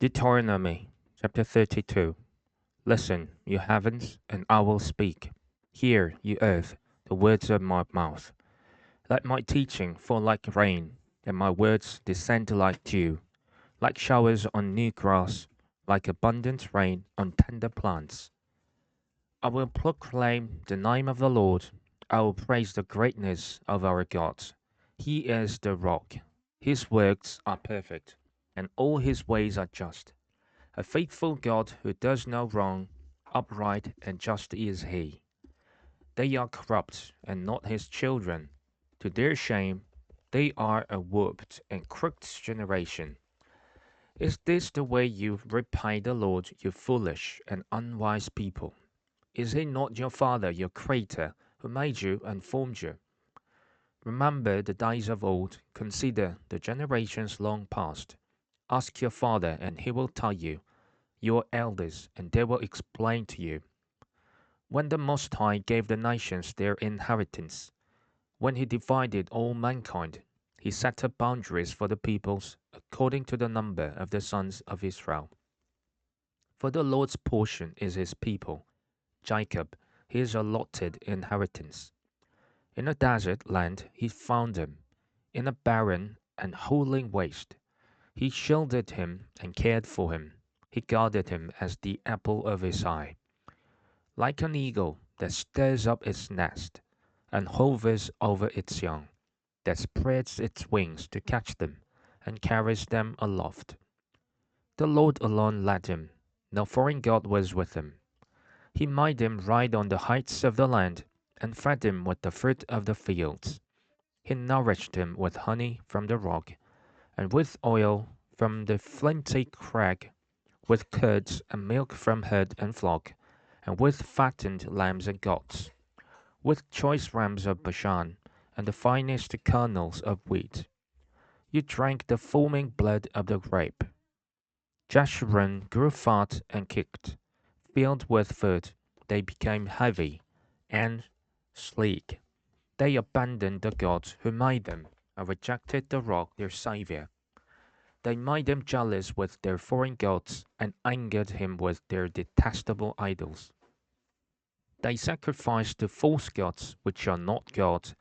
Deuteronomy chapter 32. Listen, you heavens, and I will speak. Hear, you earth, the words of my mouth. Let my teaching fall like rain, and my words descend like dew, like showers on new grass, like abundant rain on tender plants. I will proclaim the name of the Lord. I will praise the greatness of our God. He is the rock. His works are perfect, and all his ways are just. A faithful God who does no wrong, upright and just is he. They are corrupt and not his children. To their shame, they are a warped and crooked generation. Is this the way you repay the Lord, you foolish and unwise people? Is he not your father, your creator, who made you and formed you? Remember the days of old, consider the generations long past. Ask your father, and he will tell you, your elders, and they will explain to you. When the Most High gave the nations their inheritance, when he divided all mankind, he set up boundaries for the peoples according to the number of the sons of Israel. For the Lord's portion is his people, Jacob, his allotted inheritance. In a desert land he found him, in a barren and howling waste. He shielded him and cared for him. He guarded him as the apple of his eye. Like an eagle that stirs up its nest and hovers over its young, that spreads its wings to catch them and carries them aloft. The Lord alone led him, no foreign God was with him. He made him ride on the heights of the land and fed him with the fruit of the fields. He nourished him with honey from the rock and with oil from the flinty crag, with curds and milk from herd and flock, and with fattened lambs and goats, with choice rams of Bashan, and the finest kernels of wheat. You drank the foaming blood of the grape. Jeshurun grew fat and kicked. Filled with food, they became heavy and sleek. They abandoned the gods who made them, and rejected the rock their savior. They made him jealous with their foreign gods, and angered him with their detestable idols. They sacrificed to false gods which are not gods,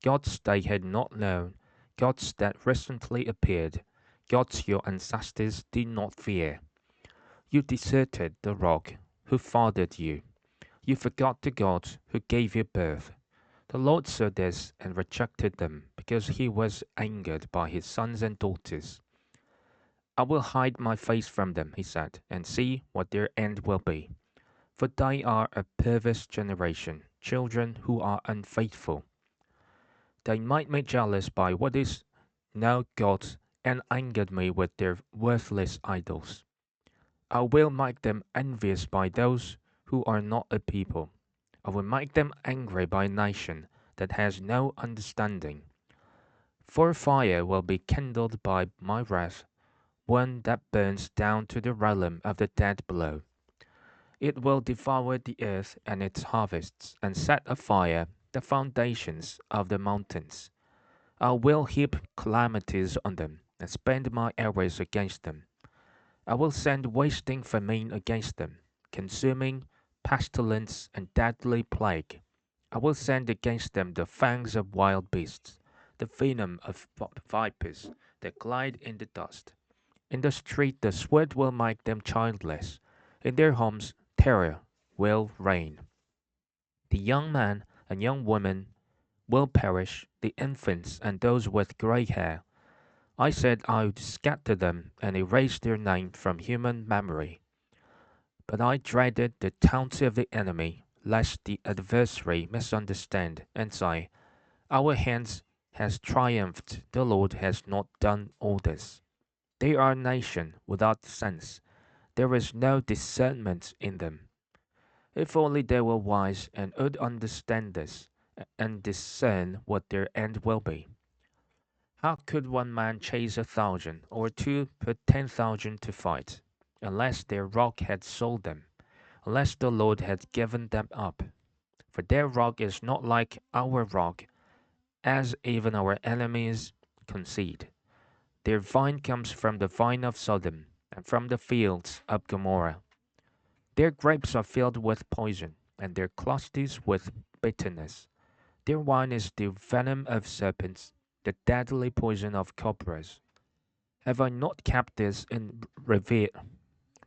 gods they had not known, gods that recently appeared, gods your ancestors did not fear. You deserted the rock who fathered you. You forgot the God who gave you birth. The Lord saw this and rejected them, because he was angered by his sons and daughters. I will hide my face from them, he said, and see what their end will be. For they are a perverse generation, children who are unfaithful. They made me jealous by what is now God, and angered me with their worthless idols. I will make them envious by those who are not a people. I will make them angry by a nation that has no understanding. For fire will be kindled by my wrath, one that burns down to the realm of the dead below. It will devour the earth and its harvests, and set afire the foundations of the mountains. I will heap calamities on them, and spend my arrows against them. I will send wasting famine against them, consuming pestilence and deadly plague. I will send against them the fangs of wild beasts, the venom of vipers that glide in the dust. In the street the sword will make them childless. In their homes terror will reign. The young man and young woman will perish, the infants and those with grey hair. I said I would scatter them and erase their name from human memory. But I dreaded the taunts of the enemy, lest the adversary misunderstand and say, our hands has triumphed, the Lord has not done all this. They are a nation without sense. There is no discernment in them. If only they were wise and would understand this, and discern what their end will be. How could one man chase 1,000, or two put 10,000 to fight, unless their rock had sold them, unless the Lord had given them up? For their rock is not like our rock, as even our enemies concede. Their vine comes from the vine of Sodom, and from the fields of Gomorrah. Their grapes are filled with poison, and their clusters with bitterness. Their wine is the venom of serpents, the deadly poison of cobras. Have I not kept this in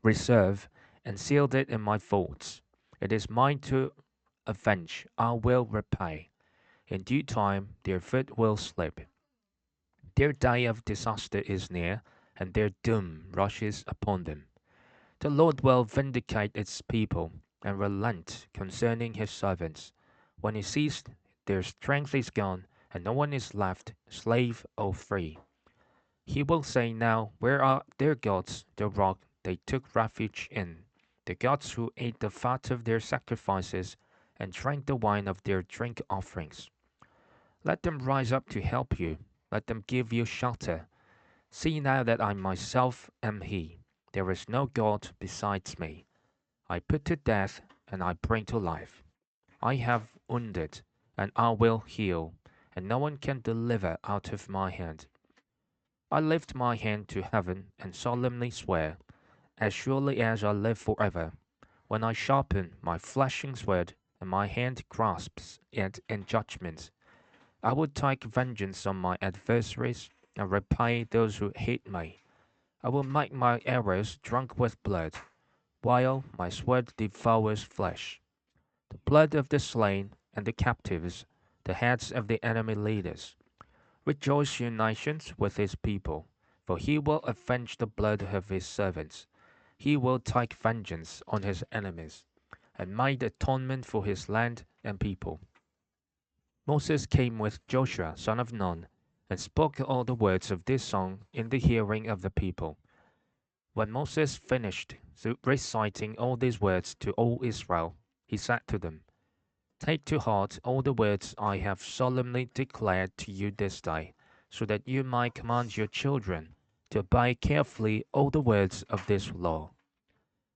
reserve and sealed it in my vaults? It is mine to avenge. I will repay. In due time their foot will slip. Their day of disaster is near, and their doom rushes upon them. The Lord will vindicate its people and relent concerning his servants. When he sees their strength is gone, and no one is left, slave or free. He will say, now, where are their gods, the rock they took refuge in, the gods who ate the fat of their sacrifices and drank the wine of their drink offerings? Let them rise up to help you. Let them give you shelter. See now that I myself am He. There is no God besides me. I put to death and I bring to life. I have wounded and I will heal, and no one can deliver out of my hand. I lift my hand to heaven and solemnly swear, as surely as I live forever, when I sharpen my flashing sword and my hand grasps it in judgment, I will take vengeance on my adversaries and repay those who hate me. I will make my arrows drunk with blood, while my sword devours flesh. The blood of the slain and the captives, the heads of the enemy leaders. Rejoice, you nations, with his people, for he will avenge the blood of his servants. He will take vengeance on his enemies, and make atonement for his land and people. Moses came with Joshua son of Nun, and spoke all the words of this song in the hearing of the people. When Moses finished reciting all these words to all Israel, he said to them, take to heart all the words I have solemnly declared to you this day, so that you might command your children to obey carefully all the words of this law.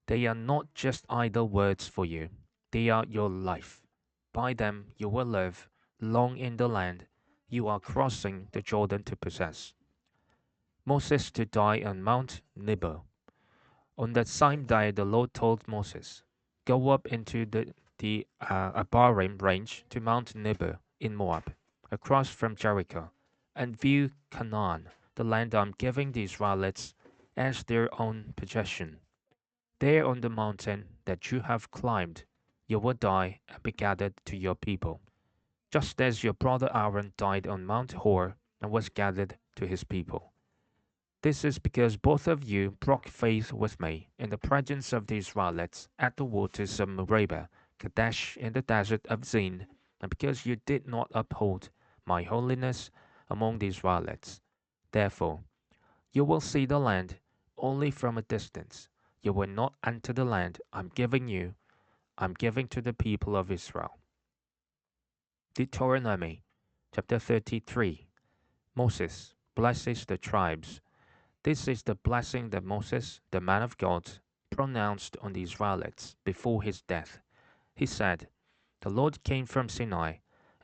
They are not just idle words for you, they are your life. By them you will live long in the land you are crossing the Jordan to possess. Moses to die on Mount Nebo. On that same day the Lord told Moses, go up into the Abarim range to Mount Nebo in Moab, across from Jericho, and view Canaan, the land I am giving the Israelites as their own possession. There on the mountain that you have climbed, you will die and be gathered to your people, just as your brother Aaron died on Mount Hor and was gathered to his people. This is because both of you broke faith with me in the presence of the Israelites at the waters of Meribah, Kadesh in the desert of Zin, and because you did not uphold my holiness among the Israelites. Therefore, you will see the land only from a distance. You will not enter the land I'm giving to the people of Israel. Deuteronomy chapter 33. Moses blesses the tribes. This is the blessing that Moses, the man of God, pronounced on the Israelites before his death. He said, the Lord came from Sinai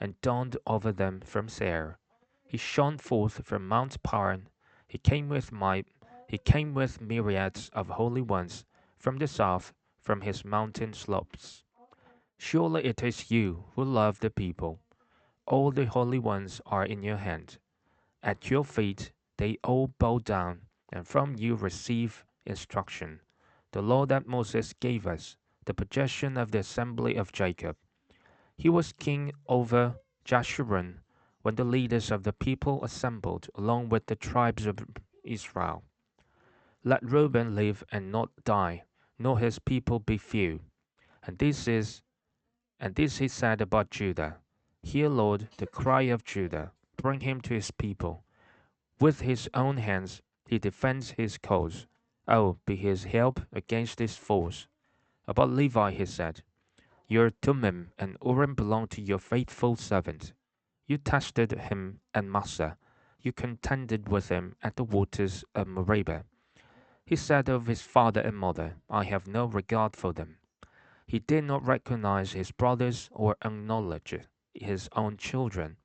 and dawned over them from Seir. He shone forth from Mount Paran. He came with myriads of holy ones from the south, from his mountain slopes. Surely it is you who love the people. All the holy ones are in your hand. At your feet they all bow down, and from you receive instruction. The law that Moses gave us, the possession of the assembly of Jacob. He was king over Jeshurun when the leaders of the people assembled along with the tribes of Israel. Let Reuben live and not die, nor his people be few. And this he said about Judah. Hear, Lord, the cry of Judah. Bring him to his people. With his own hands he defends his cause. Oh, be his help against his foes. About Levi he said, your Thummim and Urim belong to your faithful servant. You tested him and Massa. You contended with him at the waters of Meribah. He said of his father and mother, I have no regard for them. He did not recognize his brothers or acknowledge his own children,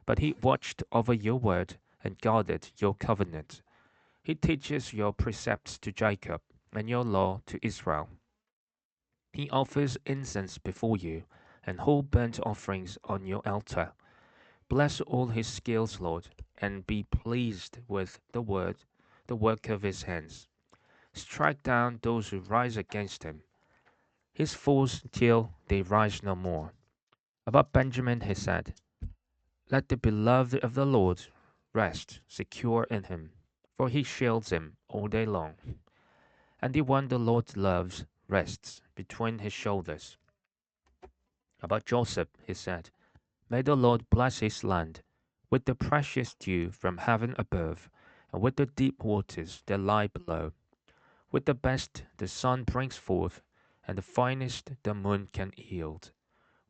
but he watched over your word and guarded your covenant. He teaches your precepts to Jacob and your law to Israel. He offers incense before you and whole burnt offerings on your altar. Bless all his skills, Lord, and be pleased with the work of his hands. Strike down those who rise against him, his foes till they rise no more. About Benjamin he said, let the beloved of the Lord rest secure in him, for he shields him all day long. And the one the Lord loves rests between his shoulders. About Joseph he said, may the Lord bless his land with the precious dew from heaven above, and with the deep waters that lie below, with the best the sun brings forth, and the finest the moon can yield,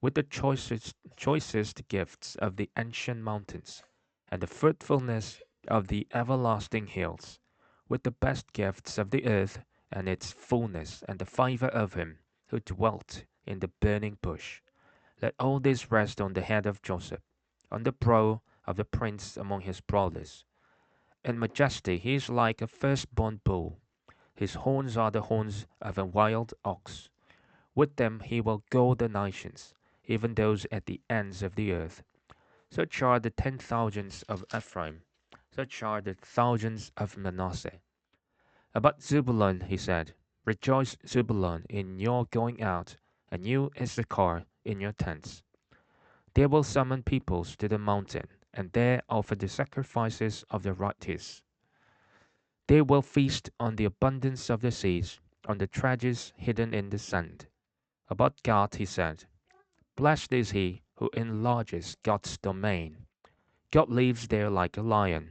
with the choicest gifts of the ancient mountains, and the fruitfulness of the everlasting hills, with the best gifts of the earth and its fullness, and the favor of him who dwelt in the burning bush. Let all this rest on the head of Joseph, on the brow of the prince among his brothers. In majesty he is like a firstborn bull. His horns are the horns of a wild ox. With them he will goad the nations, even those at the ends of the earth. Such are the 10,000s of Ephraim, such are the thousands of Manasseh. About Zebulun he said, rejoice, Zebulun, in your going out, and you, Issachar, in your tents. They will summon peoples to the mountain, and there offer the sacrifices of the righteous. They will feast on the abundance of the seas, on the treasures hidden in the sand. About God he said, blessed is he who enlarges God's domain. God lives there like a lion,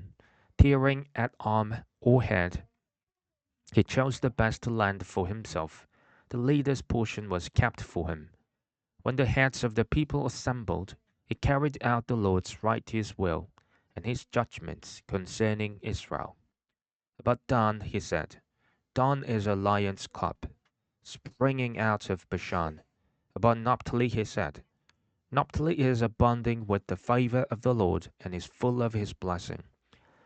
tearing at arm or head. He chose the best land for himself. The leader's portion was kept for him. When the heads of the people assembled, he carried out the Lord's righteous will and his judgments concerning Israel. About Dan he said, Dan is a lion's cub, springing out of Bashan. About Naphtali he said, Naphtali is abounding with the favor of the Lord and is full of his blessing.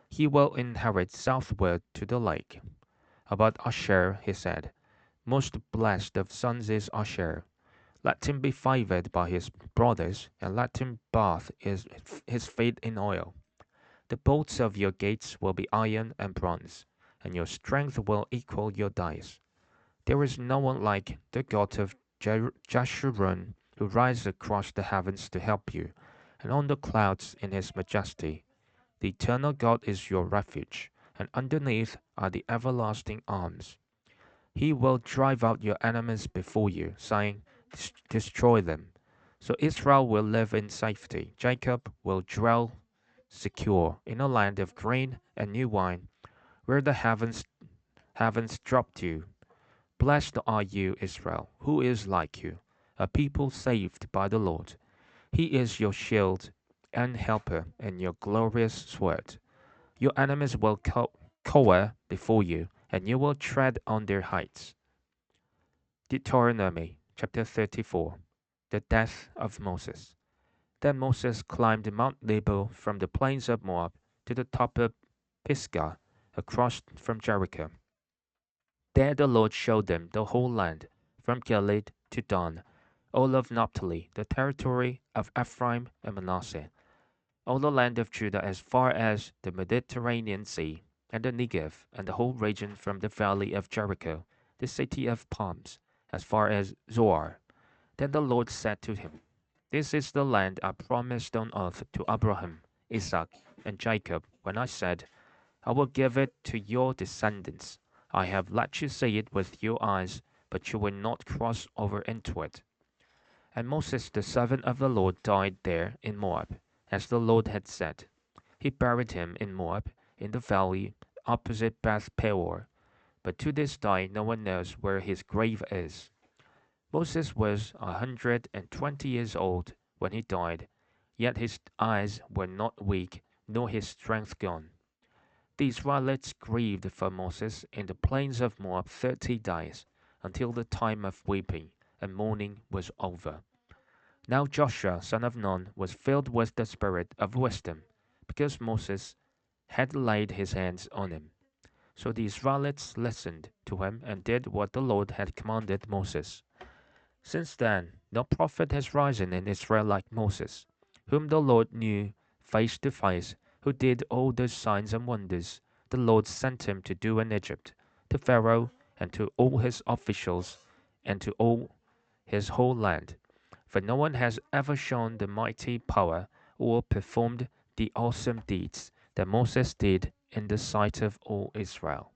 He will inherit southward to the lake. About Asher he said, most blessed of sons is Asher. Let him be favored by his brothers, and let him bathe his feet in oil. The bolts of your gates will be iron and bronze, and your strength will equal your dice. There is no one like the God of Jeshurun, who rises across the heavens to help you, and on the clouds in his majesty. The eternal God is your refuge, and underneath are the everlasting arms. He will drive out your enemies before you, saying, destroy them. So Israel will live in safety. Jacob will dwell secure in a land of grain and new wine, where the heavens drop dew. Blessed are you, Israel, who is like you, a people saved by the Lord. He is your shield and helper and your glorious sword. Your enemies will cower before you, and you will tread on their heights. Deuteronomy chapter 34. The death of Moses. Then Moses climbed Mount Nebo from the plains of Moab to the top of Pisgah, across from Jericho. There the Lord showed them the whole land, from Gilead to Dan, all of Naphtali, the territory of Ephraim and Manasseh, all the land of Judah as far as the Mediterranean Sea, and the Negev, and the whole region from the valley of Jericho, the city of palms, as far as Zoar. Then the Lord said to him, this is the land I promised on oath to Abraham, Isaac, and Jacob, when I said, I will give it to your descendants. I have let you see it with your eyes, but you will not cross over into it. And Moses, the servant of the Lord, died there in Moab, as the Lord had said. He buried him in Moab, in the valley opposite Beth Peor. But to this day no one knows where his grave is. Moses was 120 years old when he died, yet his eyes were not weak, nor his strength gone. The Israelites grieved for Moses in the plains of Moab 30 days, until the time of weeping and mourning was over. Now Joshua son of Nun was filled with the spirit of wisdom, because Moses had laid his hands on him. So the Israelites listened to him and did what the Lord had commanded Moses. Since then, no prophet has risen in Israel like Moses, whom the Lord knew face to face, who did all those signs and wonders the Lord sent him to do in Egypt, to Pharaoh and to all his officials and to all his whole land. For no one has ever shown the mighty power or performed the awesome deeds that Moses did in the sight of all Israel.